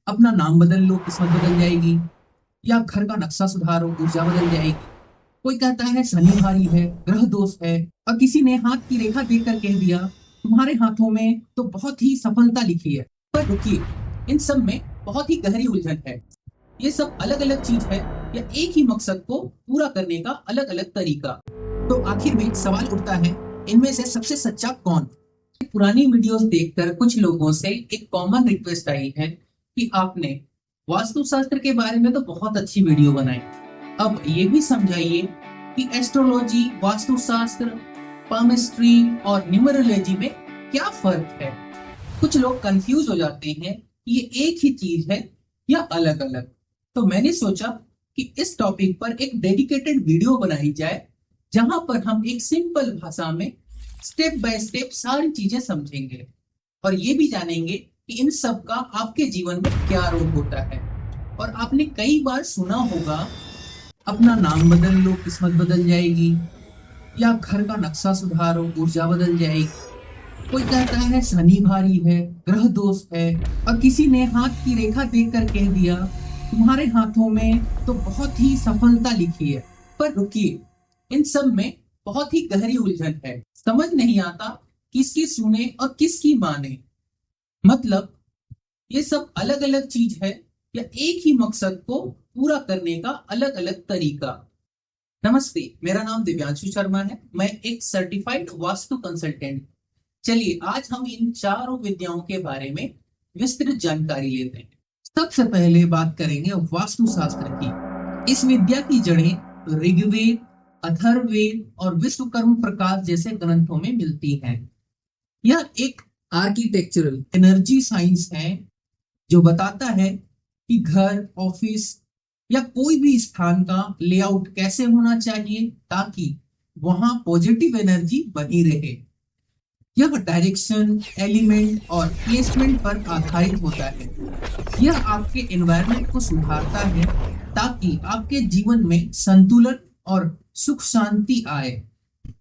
अपना नाम बदल लो, किस्मत बदल जाएगी। या घर का नक्शा सुधारो, ऊर्जा बदल जाएगी। कोई कहता है शनि भारी है, ग्रह दोष है। और किसी ने हाथ की रेखा देखकर कह दिया तुम्हारे हाथों में तो बहुत ही सफलता लिखी है। पर रुकिए, इन सब में बहुत ही गहरी उलझन है। ये सब अलग अलग चीज है या एक ही मकसद को पूरा करने का अलग अलग तरीका? तो आखिर में सवाल उठता है, इनमें से सबसे सच्चा कौन? पुरानी वीडियोस देखकर कुछ लोगों से एक कॉमन रिक्वेस्ट आई है कि आपने वास्तुशास्त्र के बारे में तो बहुत अच्छी वीडियो बनाई, अब ये भी समझाइए कि एस्ट्रोलॉजी, वास्तुशास्त्र, पामिस्ट्री और न्यूमरोलॉजी में क्या फर्क है। कुछ लोग कंफ्यूज हो जाते हैं कि ये एक ही चीज है या अलग अलग। तो मैंने सोचा कि इस टॉपिक पर एक डेडिकेटेड वीडियो बनाई जाए, जहां पर हम एक सिंपल भाषा में स्टेप बाय स्टेप सारी चीजें समझेंगे और ये भी जानेंगे कि इन सब का आपके जीवन में क्या रोल होता है। और आपने कई बार सुना होगा, अपना नाम बदल लो, किस्मत बदल जाएगी। या घर का नक्शा सुधारो, ऊर्जा बदल जाएगी। कोई कहता है शनि भारी है, ग्रह दोष है। और किसी ने हाथ की रेखा देखकर कह दिया तुम्हारे हाथों में तो बहुत ही सफलता लिखी है। पर रुकिए, इन सब में बहुत ही गहरी उलझन है। समझ नहीं आता किसकी सुने और किसकी माने। मतलब ये सब अलग अलग चीज है या एक ही मकसद को पूरा करने का अलग अलग तरीका? नमस्ते, मेरा नाम दिव्यांशु शर्मा है। मैं एक सर्टिफाइड वास्तु कंसल्टेंट। चलिए आज हम इन चारों विद्याओं के बारे में विस्तृत जानकारी लेते हैं। सबसे पहले बात करेंगे वास्तुशास्त्र की। इस विद्या की जड़ें ऋग्वेद, अथर्ववेद और विश्वकर्म प्रकाश जैसे ग्रंथों में मिलती हैं। यह एक आर्किटेक्चरल एनर्जी साइंस है जो बताता है कि घर, ऑफिस या कोई भी स्थान का लेआउट कैसे होना चाहिए ताकि वहां पॉजिटिव एनर्जी बनी रहे। यह डायरेक्शन, एलिमेंट और प्लेसमेंट पर आधारित होता है। यह आपके एनवायरनमेंट को सुधारता है ताकि आपके जीवन में संतुलन और सुख शांति आए।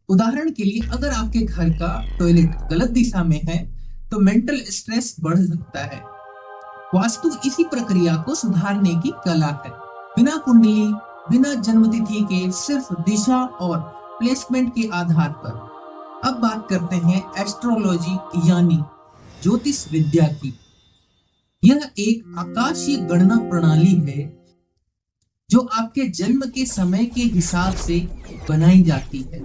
उदाहरण के लिए, अगर आपके घर का टॉयलेट गलत दिशा में है तो मेंटल स्ट्रेस बढ़ सकता है। वास्तु इसी प्रक्रिया को सुधारने की कला है। बिना कुंडली, बिना जन्मतिथि के, सिर्फ दिशा और प्लेसमेंट के आधार पर। अब बात करते हैं एस्ट्रोलॉजी यानी ज्योतिष विद्या की। यह एक आकाशीय गणना प्रणाली है जो आपके जन्म के समय के हिसाब से बनाई जाती है।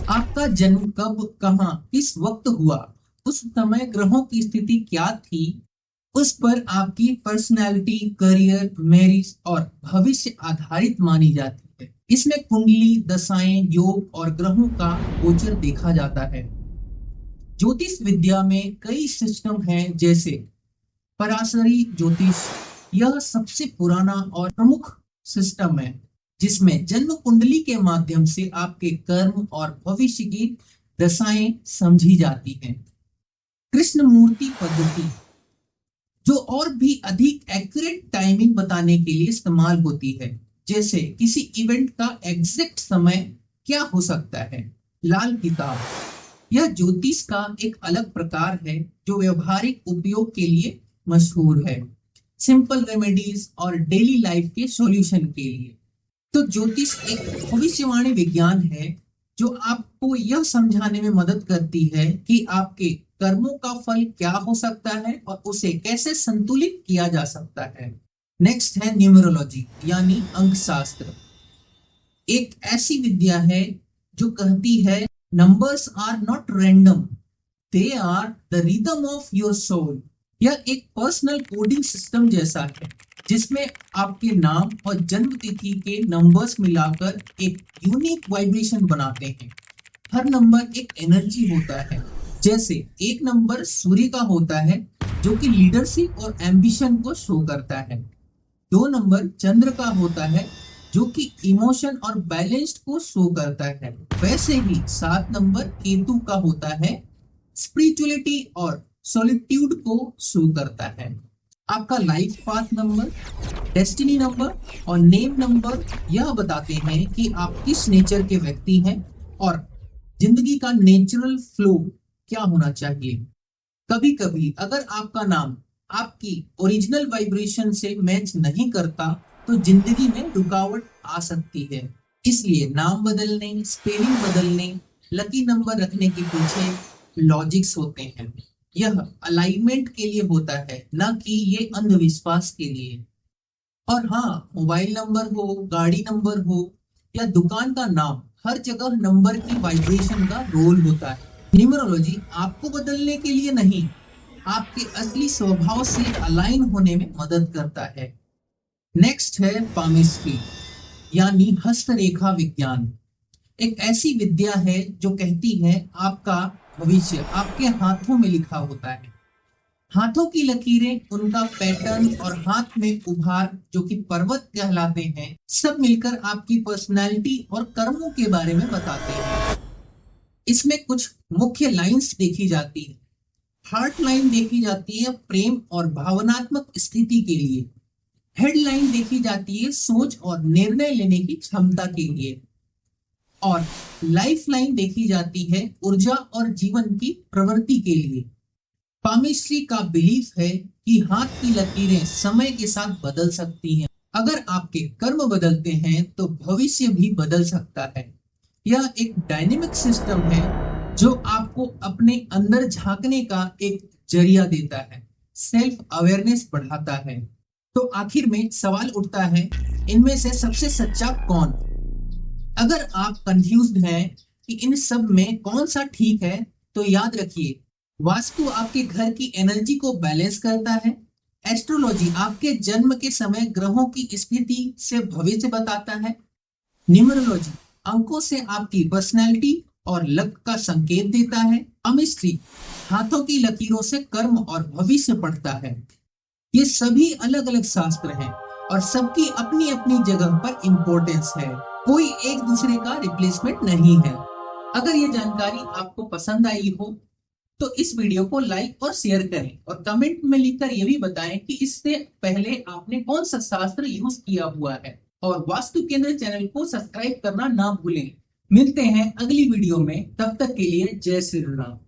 आपका जन्म कब, कहां, किस वक्त हुआ, उस समय ग्रहों की स्थिति क्या थी, उस पर आपकी पर्सनैलिटी, करियर, मैरिज और भविष्य आधारित मानी जाती है। इसमें कुंडली, दशाएं, योग और ग्रहों का गोचर देखा जाता है। ज्योतिष विद्या में कई सिस्टम हैं, जैसे पराशरी ज्योतिष। यह सबसे पुराना और प्रमुख सिस्टम है जिसमें जन्म कुंडली के माध्यम से आपके कर्म और भविष्य की दशाएं समझी जाती हैं। कृष्ण मूर्ति पद्धति, जो और भी अधिक एक्यूरेट टाइमिंग बताने के लिए इस्तेमाल होती है, जैसे किसी इवेंट का एग्जैक्ट समय क्या हो सकता है। लाल किताब, यह ज्योतिष का एक अलग प्रकार है जो व्यवहारिक उपयोग के लिए मशहूर है, सिंपल रेमेडीज और डेली लाइफ के सॉल्यूशन के लिए। तो ज्योतिष एक भविष्यवाणी विज्ञान है जो आपको यह समझाने में मदद करती है कि आपके कर्मों का फल क्या हो सकता है और उसे कैसे संतुलित किया जा सकता है। नेक्स्ट है न्यूमरोलॉजी यानी अंकशास्त्र। एक ऐसी विद्या है जो कहती है numbers are not random, they are the rhythm of your soul. यह एक पर्सनल कोडिंग सिस्टम जैसा है जिसमें आपके नाम और जन्म तिथि के नंबर्स मिलाकर एक यूनिक वाइब्रेशन बनाते हैं। हर नंबर एक एनर्जी होता है। जैसे एक नंबर सूर्य का होता है जो कि लीडरशिप और एम्बिशन को शो करता है। 2 नंबर चंद्र का होता है जो कि इमोशन और बैलेंस्ड को शो करता है। वैसे ही 7 नंबर केतु का होता है, स्पिरिचुअलिटी और सॉलिट्यूड को शो करता है। आपका life path number, destiny number और नेम नंबर यह बताते हैं कि आप किस नेचर के व्यक्ति हैं और जिंदगी का नेचुरल फ्लो क्या होना चाहिए। कभी कभी अगर आपका नाम आपकी ओरिजिनल वाइब्रेशन से मैच नहीं करता तो जिंदगी में रुकावट आ सकती है। इसलिए नाम बदलने, स्पेलिंग बदलने, लकी नंबर रखने के पीछे लॉजिक्स होते हैं। यह अलाइनमेंट के लिए होता है, ना कि ये अंधविश्वास के लिए। और हाँ, मोबाइल नंबर हो, गाड़ी नंबर हो या दुकान का नाम, हर जगह नंबर की वाइब्रेशन का रोल होता है। न्यूमरोलॉजी आपको बदलने के लिए नहीं, आपके असली स्वभाव से अलाइन होने में मदद करता है। नेक्स्ट है पामिस्ट्री, यानी हस्तरेखा विज्ञान। एक ऐसी विद्या है जो कहती है आपका भविष्य आपके हाथों में लिखा होता है। हाथों की लकीरें, उनका पैटर्न और हाथ में उभार जो कि पर्वत कहलाते हैं, सब मिलकर आपकी पर्सनैलिटी और कर्मों के बारे में बताते हैं। इसमें कुछ मुख्य लाइंस देखी जाती है। हार्ट लाइन देखी जाती है प्रेम और भावनात्मक स्थिति के लिए। हेडलाइन देखी जाती है सोच और निर्णय लेने की क्षमता के लिए। और लाइफ लाइन देखी जाती है ऊर्जा और जीवन की प्रवृत्ति के लिए। पामिस्ट्री का बिलीफ है कि हाथ की लकीरें समय के साथ बदल सकती हैं। अगर आपके कर्म बदलते हैं तो भविष्य भी बदल सकता है। यह एक डायनेमिक सिस्टम है जो आपको अपने अंदर झांकने का एक जरिया देता है, सेल्फ अवेयरनेस बढ़ाता है। तो आखिर में सवाल उठता है, इनमें से सबसे सच्चा कौन? अगर आप कंफ्यूज्ड हैं कि इन सब में कौन सा ठीक है, तो याद रखिए, वास्तु आपके घर की एनर्जी को बैलेंस करता है। एस्ट्रोलॉजी आपके जन्म के समय ग्रहों की स्थिति से भविष्य बताता है। न्यूमरोलॉजी अंकों से आपकी पर्सनैलिटी और लक का संकेत देता है। पामिस्ट्री हाथों की लकीरों से कर्म और भविष्य पढ़ता है। ये सभी अलग अलग शास्त्र हैं और सबकी अपनी अपनी जगह पर इंपॉर्टेंस है। कोई एक दूसरे का रिप्लेसमेंट नहीं है। अगर ये जानकारी आपको पसंद आई हो तो इस वीडियो को लाइक और शेयर करें और कमेंट में लिखकर ये भी बताएं कि इससे पहले आपने कौन सा शास्त्र यूज किया हुआ है। और वास्तु केंद्र चैनल को सब्सक्राइब करना ना भूलें। मिलते हैं अगली वीडियो में, तब तक के लिए जय श्री राम।